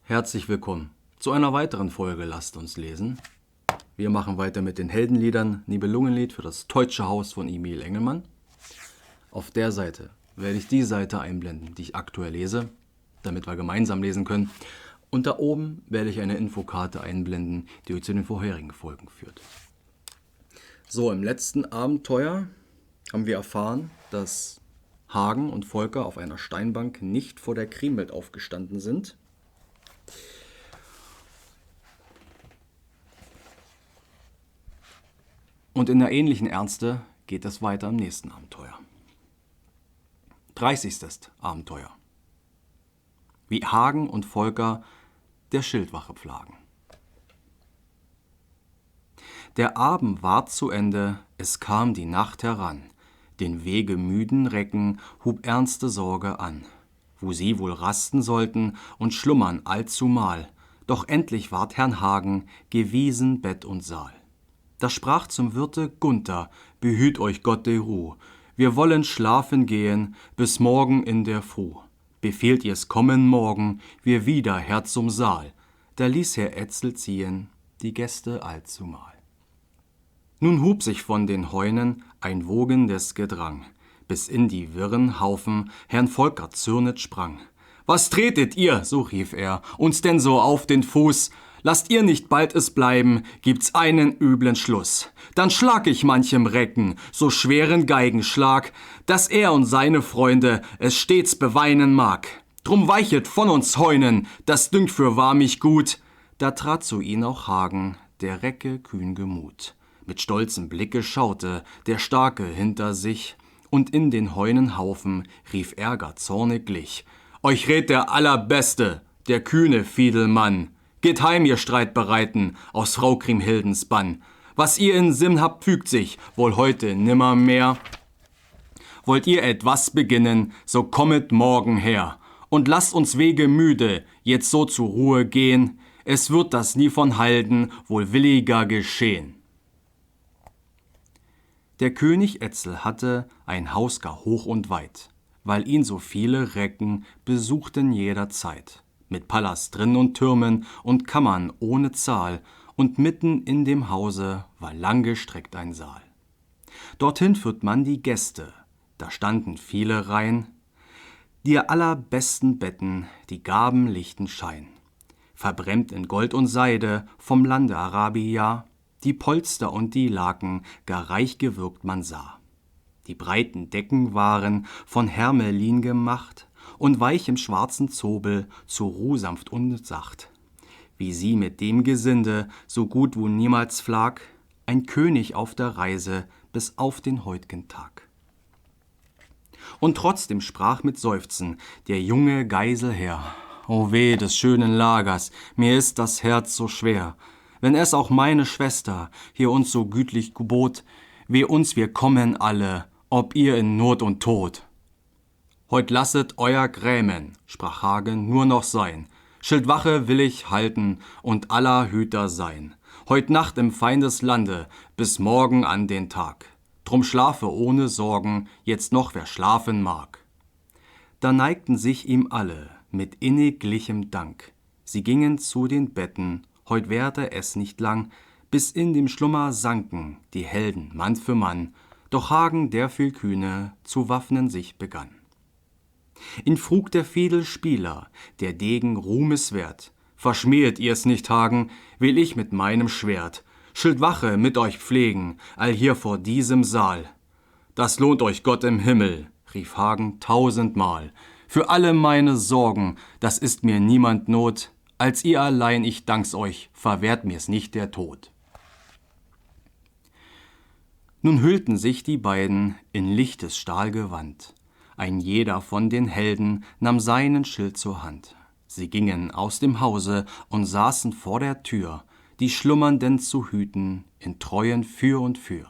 Herzlich willkommen zu einer weiteren Folge Lasst uns lesen. Wir machen weiter mit den Heldenliedern Nibelungenlied für das Teutsche Haus von Emil Engelmann. Auf der Seite werde ich die Seite einblenden, die ich aktuell lese, damit wir gemeinsam lesen können. Und da oben werde ich eine Infokarte einblenden, die euch zu den vorherigen Folgen führt. So, im letzten Abenteuer haben wir erfahren, dass Hagen und Volker auf einer Steinbank nicht vor der Kriemhild aufgestanden sind. Und in der ähnlichen Ernste geht es weiter im nächsten Abenteuer. 30. Abenteuer. Wie Hagen und Volker der Schildwache pflagen. Der Abend ward zu Ende, es kam die Nacht heran. Den wegemüden Recken hub ernste Sorge an, wo sie wohl rasten sollten und schlummern allzumal. Doch endlich ward Herrn Hagen gewiesen Bett und Saal. Da sprach zum Wirte Gunther: Behüt euch Gott de Ruh, wir wollen schlafen gehen bis morgen in der Fruh. Befehlt ihr's kommen morgen, wir wieder her zum Saal. Da ließ Herr Etzel ziehen die Gäste allzumal. Nun hub sich von den Heunen ein wogendes Gedrang, bis in die wirren Haufen Herrn Volker zürnet sprang. Was tretet ihr, so rief er, uns denn so auf den Fuß? Lasst ihr nicht bald es bleiben, gibt's einen üblen Schluss. Dann schlag ich manchem Recken so schweren Geigenschlag, dass er und seine Freunde es stets beweinen mag. Drum weichet von uns Heunen, das dünkt fürwahr mich gut. Da trat zu ihn auch Hagen, der Recke kühn Gemut. Mit stolzem Blicke schaute der Starke hinter sich, und in den Heunenhaufen rief er gar zorniglich: Euch rät der Allerbeste, der kühne Fiedelmann. Geht heim, ihr Streitbereiten, aus Frau Kriemhildens Bann. Was ihr in Sinn habt, fügt sich wohl heute nimmermehr. Wollt ihr etwas beginnen, so kommet morgen her. Und lasst uns wegemüde jetzt so zur Ruhe gehen. Es wird das nie von Halden wohl williger geschehen. Der König Etzel hatte ein Haus gar hoch und weit, weil ihn so viele Recken besuchten jederzeit. Mit Palast drin und Türmen und Kammern ohne Zahl, und mitten in dem Hause war langgestreckt ein Saal. Dorthin führt man die Gäste, da standen viele Reihen, die allerbesten Betten, die gaben lichten Schein. Verbrämt in Gold und Seide vom Lande Arabia, die Polster und die Laken gar reich gewirkt man sah. Die breiten Decken waren von Hermelin gemacht und weichem schwarzen Zobel zur Ruh sanft und sacht. Wie sie mit dem Gesinde so gut wo niemals pflag, ein König auf der Reise bis auf den heut'gen Tag. Und trotzdem sprach mit Seufzen der junge Geiselherr: O weh des schönen Lagers, mir ist das Herz so schwer. Wenn es auch meine Schwester hier uns so gütlich gebot, weh uns, wir kommen alle, ob ihr in Not und Tod. Heut lasset euer Grämen, sprach Hagen, nur noch sein. Schildwache will ich halten und aller Hüter sein. Heut Nacht im Feindeslande, bis morgen an den Tag. Drum schlafe ohne Sorgen, jetzt noch wer schlafen mag. Da neigten sich ihm alle mit inniglichem Dank. Sie gingen zu den Betten, heut währte es nicht lang, bis in dem Schlummer sanken die Helden Mann für Mann. Doch Hagen, der viel Kühne, zu waffnen sich begann. Ihn frug der Fiedelspieler, der Degen ruhmeswert: Verschmähet ihr's nicht, Hagen, will ich mit meinem Schwert Schildwache mit euch pflegen, allhier vor diesem Saal. Das lohnt euch Gott im Himmel, rief Hagen tausendmal. Für alle meine Sorgen, das ist mir niemand Not. Als ihr allein, ich dank's euch, verwehrt mir's nicht der Tod. Nun hüllten sich die beiden in lichtes Stahlgewand. Ein jeder von den Helden nahm seinen Schild zur Hand. Sie gingen aus dem Hause und saßen vor der Tür, die Schlummernden zu hüten, in Treuen für und für.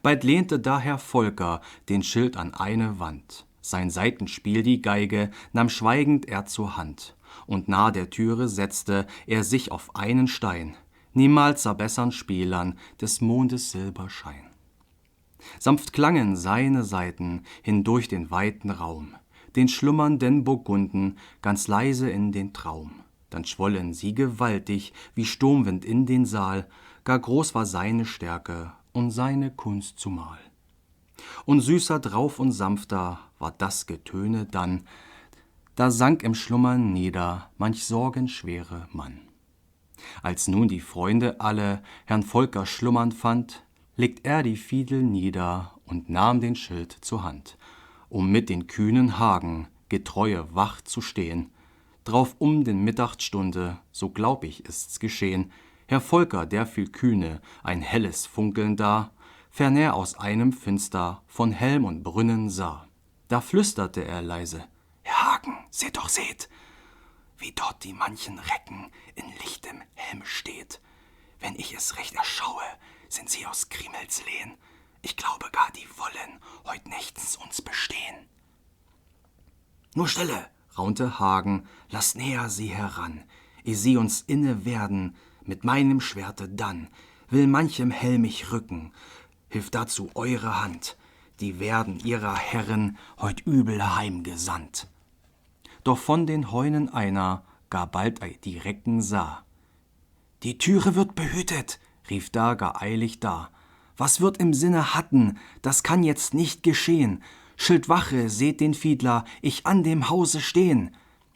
Bald lehnte daher Volker den Schild an eine Wand. Sein Saitenspiel die Geige nahm schweigend er zur Hand. Und nah der Türe setzte er sich auf einen Stein. Niemals sah bessern Spielern des Mondes Silberschein. Sanft klangen seine Saiten hindurch den weiten Raum. den schlummernden Burgunden ganz leise in den Traum. Dann schwollen sie gewaltig wie Sturmwind in den Saal, gar groß war seine Stärke und seine Kunst zumal. Und süßer drauf und sanfter war das Getöne dann, da sank im Schlummern nieder manch sorgenschwere Mann. Als nun die Freunde alle Herrn Volker schlummern fand, legt er die Fiedel nieder und nahm den Schild zur Hand, um mit den kühnen Hagen getreue Wacht zu stehen. Drauf den Mittagsstunde, so glaub ich, ist's geschehen, Herr Volker, der viel kühne, ein helles Funkeln da, fernher aus einem Finster von Helm und Brünnen sah. Da flüsterte er leise: Herr Hagen, seht doch, seht, wie dort die manchen Recken in lichtem Helm steht. Wenn ich es recht erschaue, sind sie aus Kriemhilds Lehn. Ich glaube gar, die wollen heut nächtens uns bestehen. Nur Stille, raunte Hagen, lasst näher sie heran, ehe sie uns inne werden, mit meinem Schwerte dann, will manchem Helm ich rücken, hilft dazu eure Hand, die werden ihrer Herren heut übel heimgesandt. Doch von den Heunen einer gar bald die Recken sah. Die Türe wird behütet, rief da gar eilig da. Was wird im Sinne hatten, das kann jetzt nicht geschehen. Schildwache, seht den Fiedler, ich an dem Hause stehen.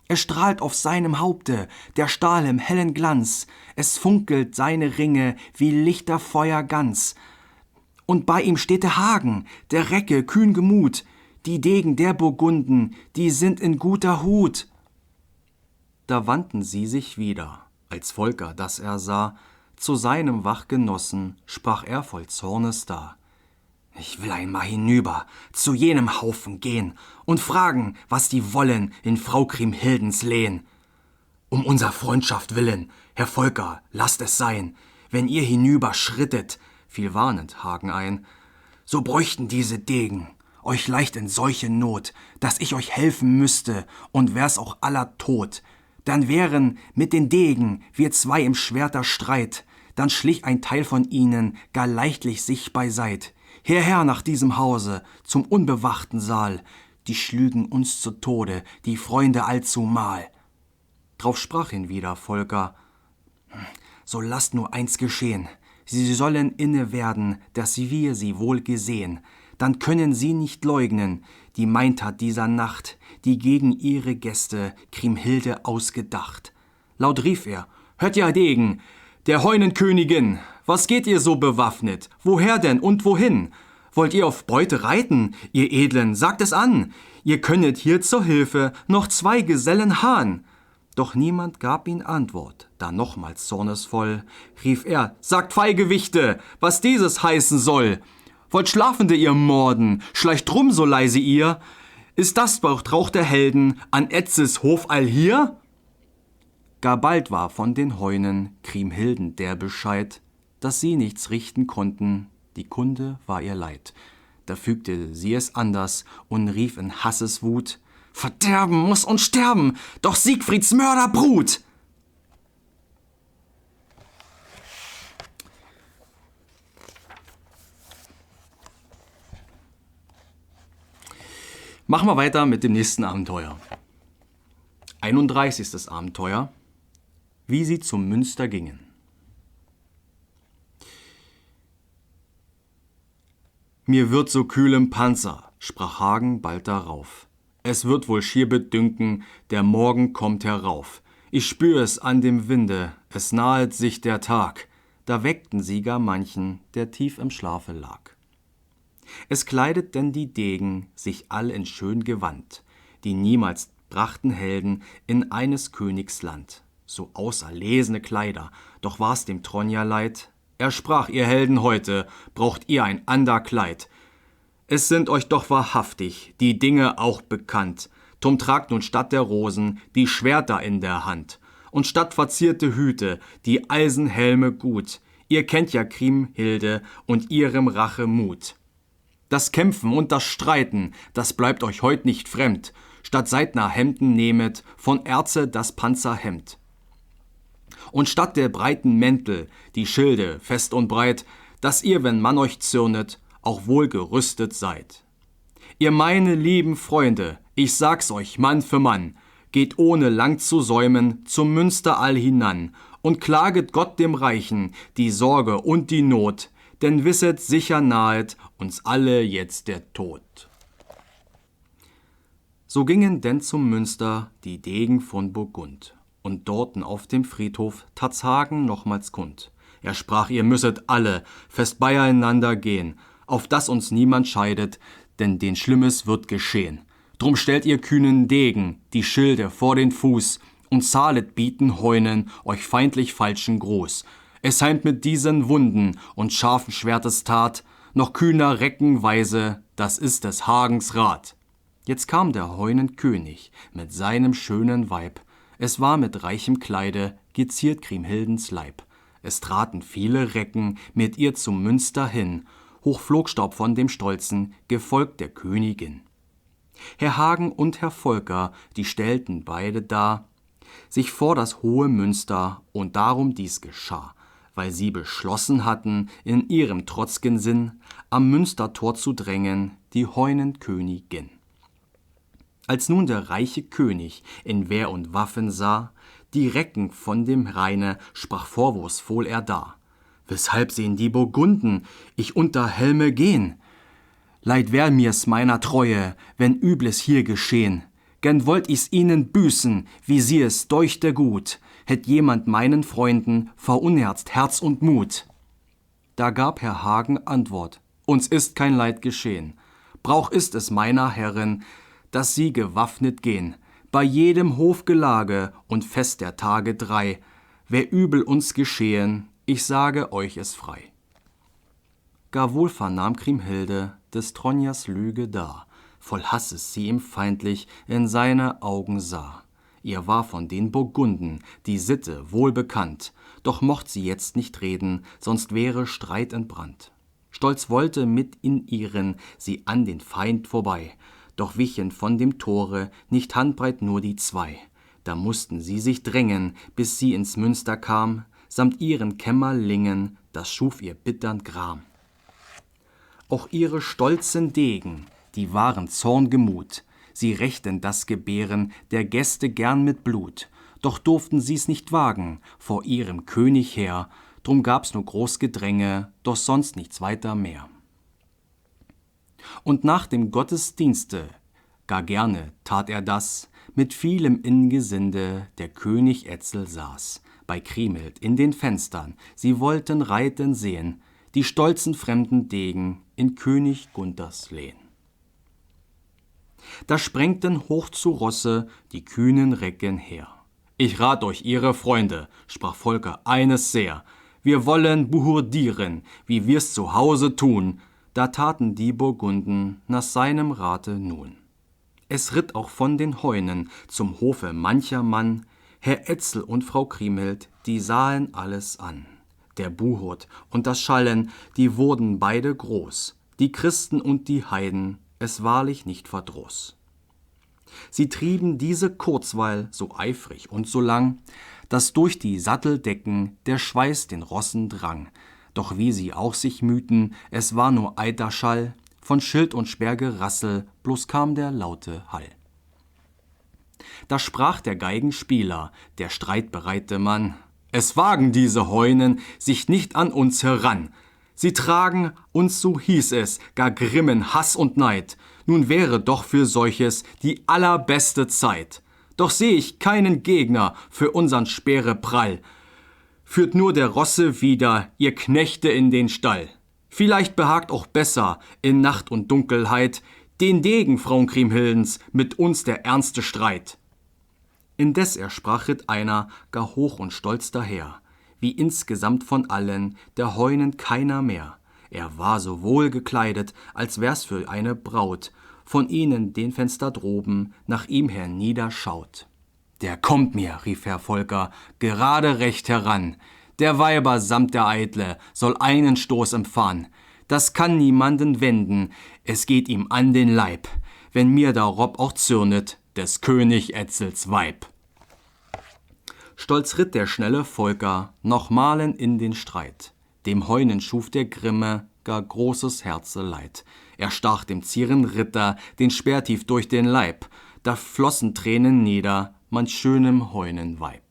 Es strahlt auf seinem Haupte der Stahl im hellen Glanz, es funkelt seine Ringe wie Lichterfeuer ganz. Und bei ihm steht der Hagen, der Recke kühn Gemut, die Degen der Burgunden, die sind in guter Hut. Da wandten sie sich wieder, als Volker das er sah, zu seinem Wachgenossen sprach er voll Zornes da. Ich will einmal hinüber zu jenem Haufen gehen und fragen, was die wollen in Frau Kriemhildens Lehn. Um unser Freundschaft willen, Herr Volker, lasst es sein, wenn ihr hinüber schrittet, fiel warnend Hagen ein, so bräuchten diese Degen euch leicht in solche Not, dass ich euch helfen müsste und wär's auch aller tot. Dann wären mit den Degen wir zwei im Schwerterstreit, dann schlich ein Teil von ihnen gar leichtlich sich beiseit. Hierher nach diesem Hause, zum unbewachten Saal, die schlügen uns zu Tode, die Freunde allzumal. Drauf sprach hinwieder Volker: So lasst nur eins geschehen, sie sollen inne werden, dass wir sie wohl gesehen, dann können sie nicht leugnen, die Meintat dieser Nacht, die gegen ihre Gäste Kriemhilde ausgedacht. Laut rief er: Hört ja, Degen, der Heunenkönigin, was geht ihr so bewaffnet? Woher denn und wohin? Wollt ihr auf Beute reiten, ihr Edlen, sagt es an. Ihr könnet hier zur Hilfe noch 2 Gesellen harren. Doch niemand gab ihn Antwort, da nochmals zornesvoll rief er: Sagt Feigewichte, was dieses heißen soll. Wollt Schlafende ihr morden, schleicht drum so leise ihr? Ist das Bauchtrauch der Helden an Etzels Hof allhier? Gar bald war von den Heunen Kriemhilden der Bescheid, dass sie nichts richten konnten, die Kunde war ihr leid. Da fügte sie es anders und rief in Hasseswut: Verderben muss uns sterben, doch Siegfrieds Mörderbrut! Machen wir weiter mit dem nächsten Abenteuer. 31. Abenteuer: Wie sie zum Münster gingen. Mir wird so kühl im Panzer, sprach Hagen bald darauf. Es wird wohl schier bedünken, der Morgen kommt herauf. Ich spür es an dem Winde, es nahet sich der Tag. Da weckten sie gar manchen, der tief im Schlafe lag. Es kleidet denn die Degen sich all in schön Gewand, die niemals brachten Helden in eines Königs Land. So auserlesene Kleider, doch war's dem Tronjer leid. Er sprach: Ihr Helden heute, braucht ihr ein ander Kleid. Es sind euch doch wahrhaftig die Dinge auch bekannt. Drum tragt nun statt der Rosen die Schwerter in der Hand. Und statt verzierte Hüte die Eisenhelme gut. Ihr kennt ja Kriemhilde und ihrem Rache Mut. Das Kämpfen und das Streiten, das bleibt euch heut nicht fremd. Statt Seidner Hemden nehmet von Erze das Panzerhemd. Und statt der breiten Mäntel die Schilde fest und breit, dass ihr, wenn man euch zürnet, auch wohl gerüstet seid. Ihr meine lieben Freunde, Ich sag's euch, Mann für Mann, geht ohne lang zu säumen zum Münsterall hinan und klaget Gott dem Reichen die Sorge und die Not, denn wisset sicher nahet uns alle jetzt der Tod. So gingen denn zum Münster die Degen von Burgund, und dorten auf dem Friedhof tat's Hagen nochmals kund. Er sprach, ihr müsset alle fest beieinander gehen, auf dass uns niemand scheidet, denn den Schlimmes wird geschehen. Drum stellt ihr kühnen Degen die Schilde vor den Fuß und zahlet bieten Heunen euch feindlich falschen Gruß. Es heimt mit diesen Wunden und scharfen Schwertes Tat noch kühner Reckenweise, das ist des Hagens Rat. Jetzt kam der Heunenkönig mit seinem schönen Weib. Es war mit reichem Kleide geziert Kriemhildens Leib. Es traten viele Recken mit ihr zum Münster hin. Hoch flog Staub von dem Stolzen, gefolgt der Königin. Herr Hagen und Herr Volker, die stellten beide dar, sich vor das hohe Münster, und darum dies geschah, weil sie beschlossen hatten, in ihrem trotzgen Sinn, am Münstertor zu drängen, die Heunenkönigin. Als nun der reiche König in Wehr und Waffen sah, die Recken von dem Rheine, sprach vorwurfsvoll er da: Weshalb sehen die Burgunden ich unter Helme gehn? Leid wär mir's meiner Treue, wenn Übles hier geschehn. Gern wollt ich's ihnen büßen, wie sie es deuchte gut, hätt jemand meinen Freunden verunherzt Herz und Mut. Da gab Herr Hagen Antwort: Uns ist kein Leid geschehen. Brauch ist es meiner Herren, dass sie gewaffnet gehen, bei jedem Hofgelage und Fest der Tage 3. Wär übel uns geschehen, ich sage euch es frei. Gar wohl vernahm Kriemhilde des Tronjers Lüge da, voll Hasses sie ihm feindlich in seine Augen sah. Ihr war von den Burgunden die Sitte wohl bekannt, doch mocht sie jetzt nicht reden, sonst wäre Streit entbrannt. Stolz wollte mit in ihren sie an den Feind vorbei, doch wichen von dem Tore nicht handbreit nur die 2. Da mussten sie sich drängen, bis sie ins Münster kam, samt ihren Kämmerlingen, das schuf ihr bittern Gram. Auch ihre stolzen Degen, die waren zorngemut, sie rächten das Gebären der Gäste gern mit Blut, doch durften sie's nicht wagen vor ihrem König her, drum gab's nur groß Gedränge, doch sonst nichts weiter mehr. Und nach dem Gottesdienste, gar gerne tat er das, mit vielem Ingesinde der König Etzel saß, bei Kriemhild in den Fenstern, sie wollten reiten sehen, die stolzen fremden Degen in König Gunthers Lehn. Da sprengten hoch zu Rosse die kühnen Recken her. Ich rat euch, ihre Freunde, sprach Volker, eines sehr, wir wollen buhurdieren, wie wir's zu Hause tun. Da taten die Burgunden nach seinem Rate nun. Es ritt auch von den Heunen zum Hofe mancher Mann, Herr Etzel und Frau Kriemhild, die sahen alles an. Der Buhurd und das Schallen, die wurden beide groß, die Christen und die Heiden, es wahrlich nicht verdroß. Sie trieben diese kurzweil so eifrig und so lang, dass durch die Satteldecken der Schweiß den Rossen drang. Doch wie sie auch sich mühten, es war nur eiter Schall, von Schild und Speergerassel, bloß kam der laute Hall. Da sprach der Geigenspieler, der streitbereite Mann: Es wagen diese Heunen sich nicht an uns heran. Sie tragen uns, so hieß es, gar Grimmen, Hass und Neid. Nun wäre doch für solches die allerbeste Zeit. Doch seh ich keinen Gegner für unsern Speereprall. Führt nur der Rosse wieder, ihr Knechte in den Stall. Vielleicht behagt auch besser in Nacht und Dunkelheit den Degen Frauen Kriemhildens mit uns der ernste Streit. Indes er sprach, ritt einer gar hoch und stolz daher, wie insgesamt von allen der Heunen keiner mehr. Er war so wohl gekleidet, als wär's für eine Braut, von ihnen den Fenster droben nach ihm herniederschaut. Der kommt mir, rief Herr Volker, gerade recht heran. Der Weiber samt der Eitle soll einen Stoß empfahen. Das kann niemanden wenden, es geht ihm an den Leib, wenn mir darob auch zürnet des König Etzels Weib. Stolz ritt der schnelle Volker nochmalen in den Streit. Dem Heunen schuf der Grimme gar großes Herzeleid. Er stach dem zieren Ritter den Speer tief durch den Leib, da flossen Tränen nieder, manch schönem Heunenweib.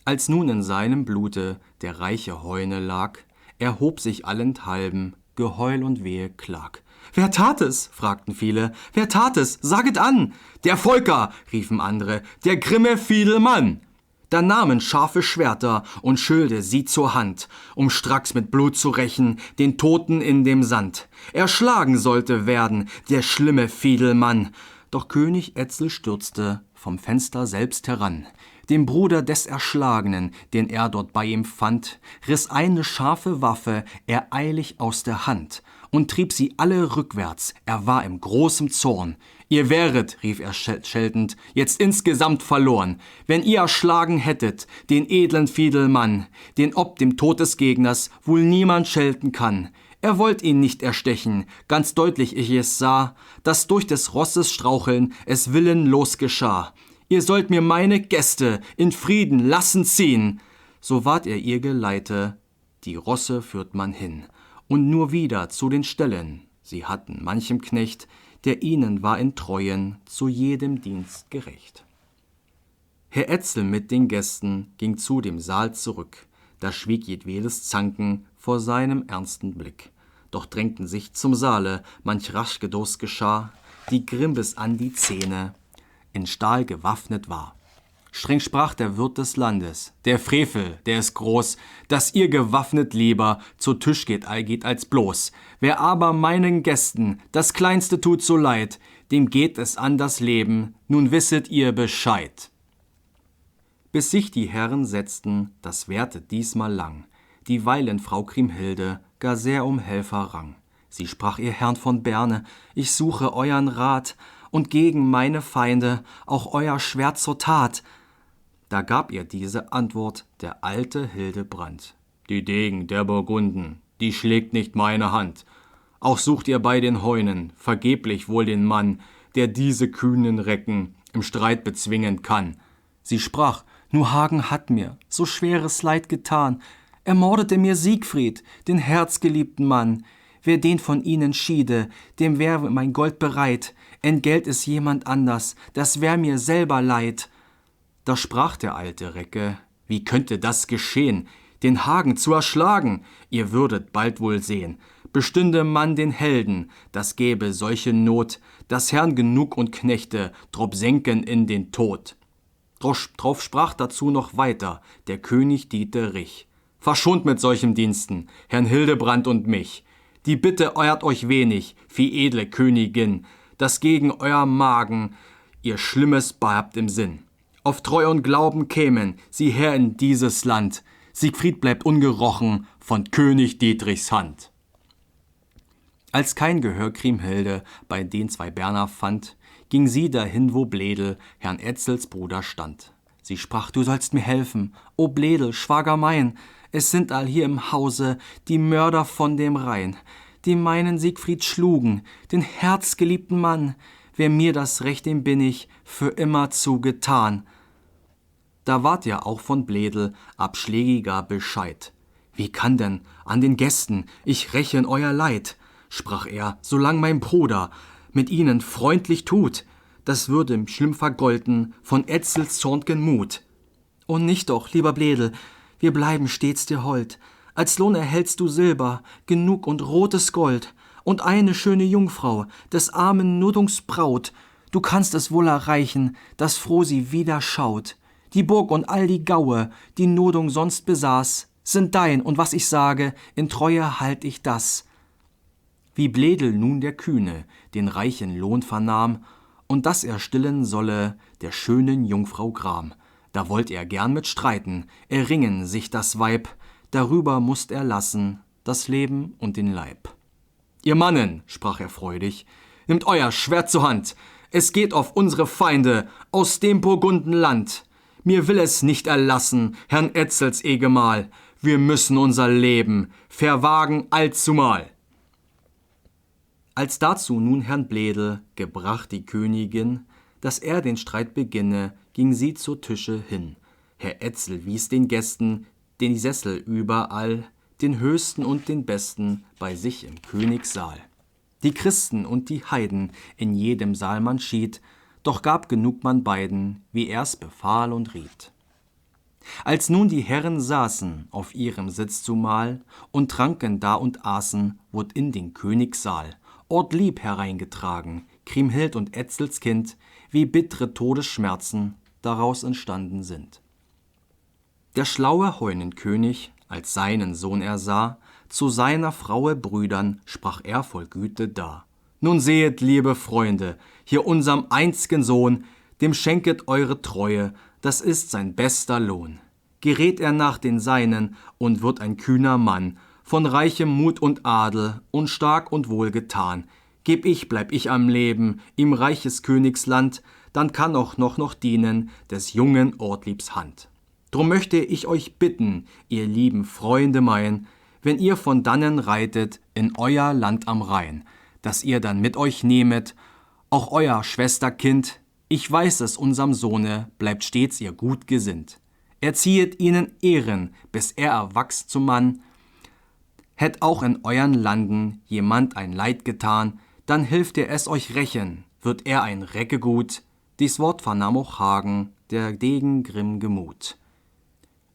Als nun in seinem Blute der reiche Heune lag, erhob sich allenthalben Geheul und Weheklag. »Wer tat es?« fragten viele. »Wer tat es? Saget an!« »Der Volker«, riefen andere, »der grimme Fiedelmann!« Da nahmen scharfe Schwerter und Schilde sie zur Hand, um stracks mit Blut zu rächen den Toten in dem Sand. Erschlagen sollte werden der schlimme Fiedelmann. Doch König Etzel stürzte vom Fenster selbst heran. Dem Bruder des Erschlagenen, den er dort bei ihm fand, riss eine scharfe Waffe er eilig aus der Hand und trieb sie alle rückwärts, er war im großem Zorn. »Ihr wäret«, rief er scheltend, »jetzt insgesamt verloren, wenn ihr erschlagen hättet den edlen Fiedelmann, den ob dem Tod des Gegners wohl niemand schelten kann. Er wollt ihn nicht erstechen, ganz deutlich ich es sah, dass durch des Rosses Straucheln es willenlos geschah. Ihr sollt mir meine Gäste in Frieden lassen ziehen.« So ward er ihr Geleite, die Rosse führt man hin, und nur wieder zu den Ställen. Sie hatten manchem Knecht, der ihnen war in Treuen zu jedem Dienst gerecht. Herr Etzel mit den Gästen ging zu dem Saal zurück, da schwieg jedwedes Zanken vor seinem ernsten Blick. Doch drängten sich zum Saale, manch rasch Geduss geschah, die Grimbes an die Zähne in Stahl gewaffnet war. Streng sprach der Wirt des Landes: »Der Frevel, der ist groß, dass ihr gewaffnet lieber zu Tisch geht als bloß. Wer aber meinen Gästen das Kleinste tut so leid, dem geht es an das Leben, nun wisset ihr Bescheid.« Bis sich die Herren setzten, das währte diesmal lang, dieweil Frau Kriemhilde gar sehr um Helfer rang. Sie sprach: »Ihr Herrn von Berne, ich suche euren Rat und gegen meine Feinde auch euer Schwert zur Tat.« Da gab ihr diese Antwort der alte Hildebrand: »Die Degen der Burgunden, die schlägt nicht meine Hand. Auch sucht ihr bei den Heunen vergeblich wohl den Mann, der diese kühnen Recken im Streit bezwingen kann.« Sie sprach: »Nur Hagen hat mir so schweres Leid getan. Er mordete mir Siegfried, den herzgeliebten Mann. Wer den von ihnen schiede, dem wär mein Gold bereit. Entgelt es jemand anders, das wär mir selber leid.« Da sprach der alte Recke: »Wie könnte das geschehen, den Hagen zu erschlagen? Ihr würdet bald wohl sehen, bestünde man den Helden, das gäbe solche Not, dass Herrn genug und Knechte drop senken in den Tod.« Drauf sprach dazu noch weiter der König Dieterich: »Verschont mit solchen Diensten Herrn Hildebrand und mich. Die Bitte ehrt euch wenig, vie edle Königin, dass gegen euer Magen ihr Schlimmes behabt im Sinn. Auf Treu und Glauben kämen sie her in dieses Land. Siegfried bleibt ungerochen von König Dietrichs Hand.« Als kein Gehör Kriemhilde bei den zwei Berner fand, ging sie dahin, wo Bledel, Herrn Etzels Bruder, stand. Sie sprach: »Du sollst mir helfen, o Bledel, Schwager mein, es sind all hier im Hause die Mörder von dem Rhein, die meinen Siegfried schlugen, den herzgeliebten Mann. Wer mir das Recht, dem bin ich für immer zugetan.« Da ward ja auch von Bledel abschlägiger Bescheid. »Wie kann denn an den Gästen ich rächen euer Leid?« sprach er, »solang mein Bruder mit ihnen freundlich tut, das würde schlimm vergolten von Etzels zorn'gen Mut. Und nicht doch, lieber Bledel, wir bleiben stets dir hold. Als Lohn erhältst du Silber genug und rotes Gold und eine schöne Jungfrau, des armen Nudungs Braut. Du kannst es wohl erreichen, dass froh sie wieder schaut. Die Burg und all die Gaue, die Nudung sonst besaß, sind dein, und was ich sage, in Treue halt ich das.« Wie Bledel nun der Kühne den reichen Lohn vernahm, und dass er stillen solle der schönen Jungfrau Gram, da wollt er gern mit streiten, erringen sich das Weib, darüber mußt er lassen das Leben und den Leib. »Ihr Mannen«, sprach er freudig, »nimmt euer Schwert zur Hand, es geht auf unsere Feinde aus dem Burgundenland. Mir will es nicht erlassen, Herrn Etzels Ehgemahl, wir müssen unser Leben verwagen allzumal.« Als dazu nun Herrn Bledel gebracht die Königin, dass er den Streit beginne, ging sie zu Tische hin. Herr Etzel wies den Gästen den Sessel überall, den Höchsten und den Besten bei sich im Königssaal. Die Christen und die Heiden in jedem Saal man schied, doch gab genug man beiden, wie er's befahl und riet. Als nun die Herren saßen auf ihrem Sitz zumal und tranken da und aßen, wurd in den Königssaal Ortlieb hereingetragen, Kriemhild und Etzels Kind, wie bittere Todesschmerzen daraus entstanden sind. Der schlaue Heunenkönig, als seinen Sohn er sah, zu seiner Fraue Brüdern sprach er voll Güte da. Nun sehet, liebe Freunde, hier unserm einzgen Sohn, dem schenket eure Treue, das ist sein bester Lohn. Gerät er nach den Seinen und wird ein kühner Mann, von reichem Mut und Adel und stark und wohlgetan. Bleib ich am Leben, ihm reiches Königsland, dann kann auch noch dienen des jungen Ortliebs Hand. Drum möchte ich euch bitten, ihr lieben Freunde mein, wenn ihr von dannen reitet in euer Land am Rhein, dass ihr dann mit euch nehmet, auch euer Schwesterkind, ich weiß es, unserm Sohne bleibt stets ihr gut gesinnt. Erziehet ihnen Ehren, bis er erwachs zum Mann. Hätt auch in euren Landen jemand ein Leid getan, dann hilft ihr es euch rächen, wird er ein Reckegut. Dies Wort vernahm auch Hagen, der Degen grimm gemut.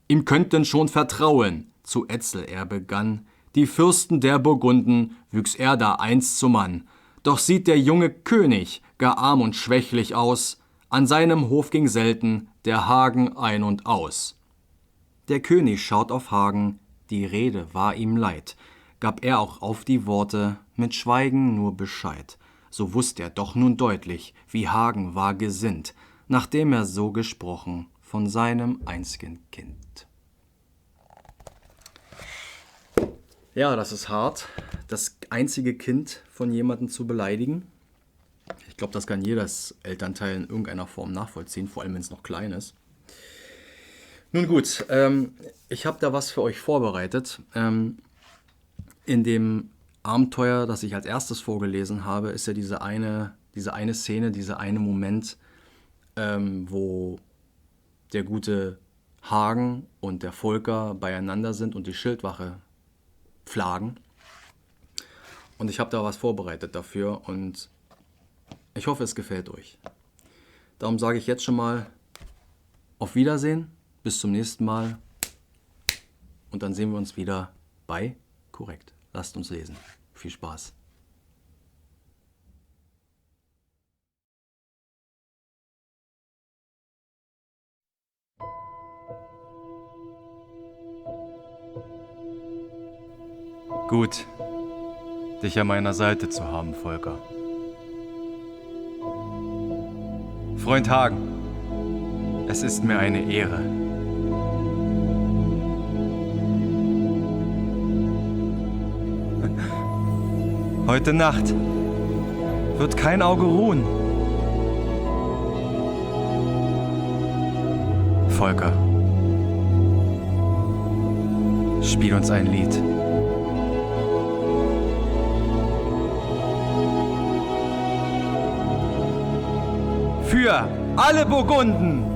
Ihm könnten schon vertrauen, zu Etzel er begann, die Fürsten der Burgunden wüchs er da einst zum Mann. Doch sieht der junge König gar arm und schwächlich aus, an seinem Hof ging selten der Hagen ein und aus. Der König schaut auf Hagen, die Rede war ihm leid, gab er auch auf die Worte mit Schweigen nur Bescheid. So wusst er doch nun deutlich, wie Hagen war gesinnt, nachdem er so gesprochen von seinem einzigen Kind. Ja, das ist hart, das einzige Kind von jemandem zu beleidigen. Ich glaube, das kann jedes Elternteil in irgendeiner Form nachvollziehen, vor allem wenn es noch klein ist. Nun gut, ich habe da was für euch vorbereitet. In dem Abenteuer, das ich als erstes vorgelesen habe, ist ja diese eine Szene, dieser eine Moment, wo der gute Hagen und der Volker beieinander sind und die Schildwache pflagen. Und ich habe da was vorbereitet dafür und ich hoffe, es gefällt euch. Darum sage ich jetzt schon mal auf Wiedersehen, bis zum nächsten Mal und dann sehen wir uns wieder bei Korrekt. Lasst uns lesen. Viel Spaß. Gut, dich an meiner Seite zu haben, Volker. Freund Hagen, es ist mir eine Ehre. Heute Nacht wird kein Auge ruhen. Volker, spiel uns ein Lied. Für alle Burgunden!